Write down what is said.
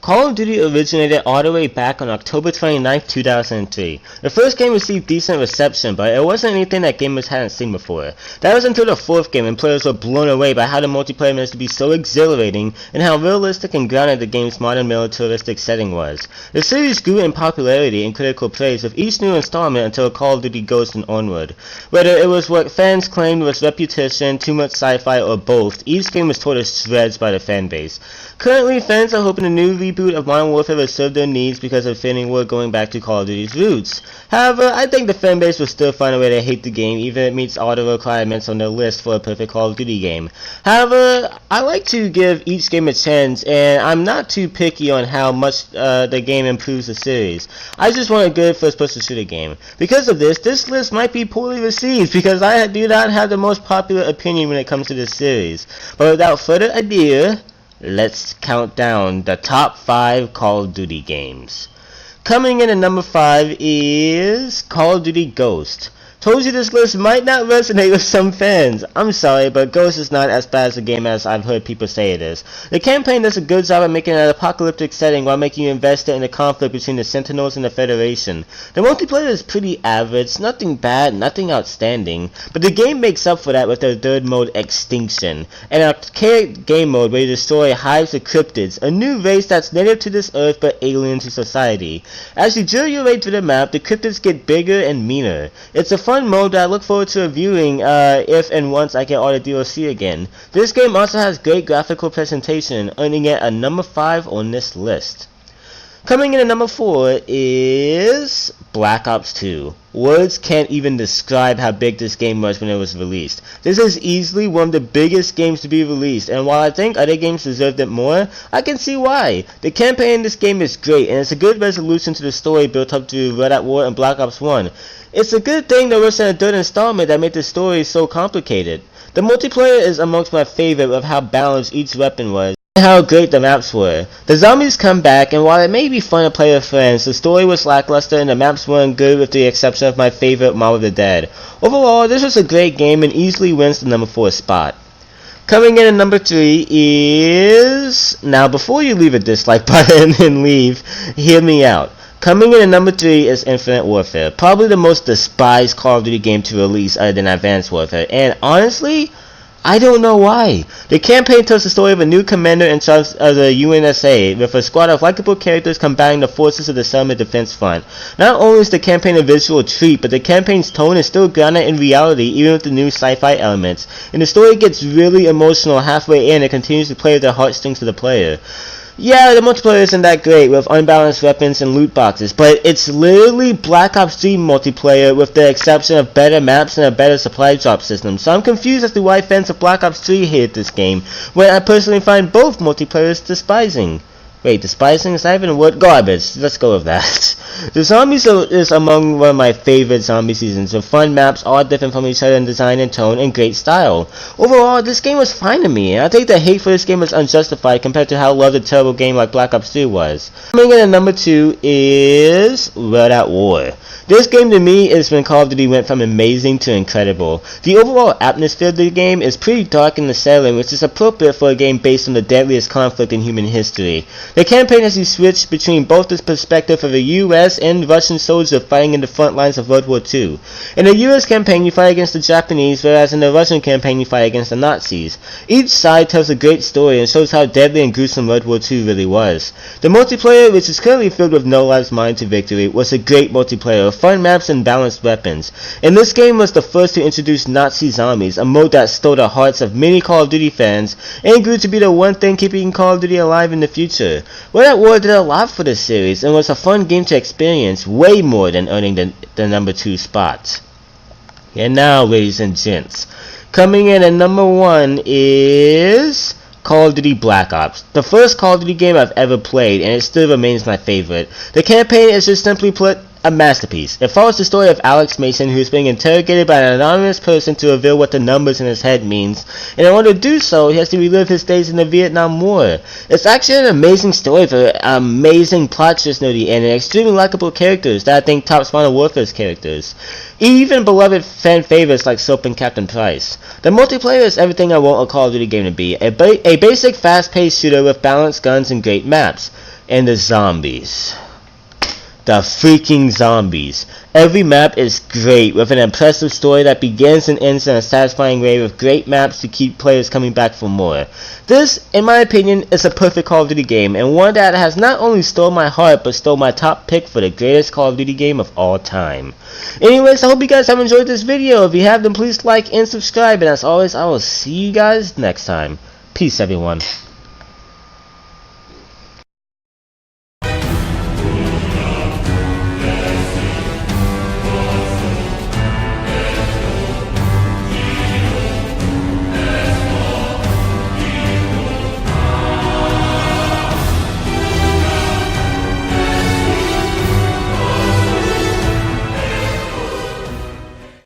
Call of Duty originated all the way back on October 29th, 2003. The first game received decent reception, but it wasn't anything that gamers hadn't seen before. That was until the fourth game, and players were blown away by how the multiplayer managed to be so exhilarating and how realistic and grounded the game's modern militaristic setting was. The series grew in popularity and critical praise with each new installment until Call of Duty Ghosts and onward. Whether it was what fans claimed was repetition, too much sci-fi, or both, each game was torn to shreds by the fanbase. Currently, fans are hoping a new reboot of Modern Warfare will serve their needs because of feeling we're going back to Call of Duty's roots. However, I think the fanbase will still find a way to hate the game even if it meets all the requirements on their list for a perfect Call of Duty game. However, I like to give each game a chance, and I'm not too picky on how much the game improves the series. I just want a good first-person shooter game. Because of this list might be poorly received because I do not have the most popular opinion when it comes to this series. But without further ado, let's count down the top 5 Call of Duty games. Coming in at number 5 is Call of Duty Ghost. Told you this list might not resonate with some fans. I'm sorry, but Ghost is not as bad as a game as I've heard people say it is. The campaign does a good job of making an apocalyptic setting while making you invested in the conflict between the Sentinels and the Federation. The multiplayer is pretty average, nothing bad, nothing outstanding, but the game makes up for that with their third mode, Extinction, an archaic game mode where you destroy hives of cryptids, a new race that's native to this earth but alien to society. As you drill your way through the map, the cryptids get bigger and meaner. It's a fun mode that I look forward to reviewing if and once I get all the DLC again. This game also has great graphical presentation, earning it a number 5 on this list. Coming in at number 4 is Black Ops 2. Words can't even describe how big this game was when it was released. This is easily one of the biggest games to be released, and while I think other games deserved it more, I can see why. The campaign in this game is great, and it's a good resolution to the story built up through Red At War and Black Ops 1. It's a good thing there wasn't a third installment that made the story so complicated. The multiplayer is amongst my favorite of how balanced each weapon was and how great the maps were. The zombies come back, and while it may be fun to play with friends, the story was lackluster and the maps weren't good with the exception of my favorite Mall of the Dead. Overall, this was a great game and easily wins the number 4 spot. Coming in at number 3 is... Now before you leave a dislike button and leave, hear me out. Coming in at number 3 is Infinite Warfare, probably the most despised Call of Duty game to release other than Advanced Warfare, and honestly, I don't know why. The campaign tells the story of a new commander in charge of the UNSA, with a squad of likable characters combating the forces of the Settlement Defense Front. Not only is the campaign a visual treat, but the campaign's tone is still grounded in reality even with the new sci-fi elements, and the story gets really emotional halfway in and continues to play with the heartstrings of the player. Yeah, the multiplayer isn't that great with unbalanced weapons and loot boxes, but it's literally Black Ops 3 multiplayer with the exception of better maps and a better supply drop system. So I'm confused as to why fans of Black Ops 3 hate this game, when I personally find both multiplayers despising. Wait, despising? Is that even a word? Garbage. Let's go with that. The Zombies is among one of my favorite zombie seasons, with fun maps, all different from each other in design and tone, and great style. Overall, this game was fine to me, and I think the hate for this game was unjustified compared to how loved a terrible game like Black Ops 2 was. Coming in at number 2 is Red At War. This game to me is when Call of Duty went from amazing to incredible. The overall atmosphere of the game is pretty dark and unsettling, which is appropriate for a game based on the deadliest conflict in human history. The campaign has you switch between both the perspective of a US and Russian soldier fighting in the front lines of World War II. In the US campaign you fight against the Japanese, whereas in the Russian campaign you fight against the Nazis. Each side tells a great story and shows how deadly and gruesome World War II really was. The multiplayer, which is currently filled with No Lives Matter to Victory, was a great multiplayer with fun maps and balanced weapons. And this game was the first to introduce Nazi zombies, a mode that stole the hearts of many Call of Duty fans and grew to be the one thing keeping Call of Duty alive in the future. Red At War did a lot for this series and was a fun game to experience, way more than earning the number 2 spot. And now, ladies and gents, coming in at number 1 is Call of Duty Black Ops, the first Call of Duty game I've ever played, and it still remains my favorite. The campaign is just simply put a masterpiece. It follows the story of Alex Mason, who is being interrogated by an anonymous person to reveal what the numbers in his head means, and in order to do so, he has to relive his days in the Vietnam War. It's actually an amazing story with an amazing plot twist near the end, and extremely likable characters that I think tops Modern Warfare's characters. Even beloved fan favorites like Soap and Captain Price. The multiplayer is everything I want a Call of Duty game to be, a basic fast-paced shooter with balanced guns and great maps. And the zombies. The freaking zombies. Every map is great, with an impressive story that begins and ends in a satisfying way with great maps to keep players coming back for more. This, in my opinion, is a perfect Call of Duty game, and one that has not only stole my heart, but stole my top pick for the greatest Call of Duty game of all time. Anyways, I hope you guys have enjoyed this video. If you have, then please like and subscribe, and as always, I will see you guys next time. Peace, everyone.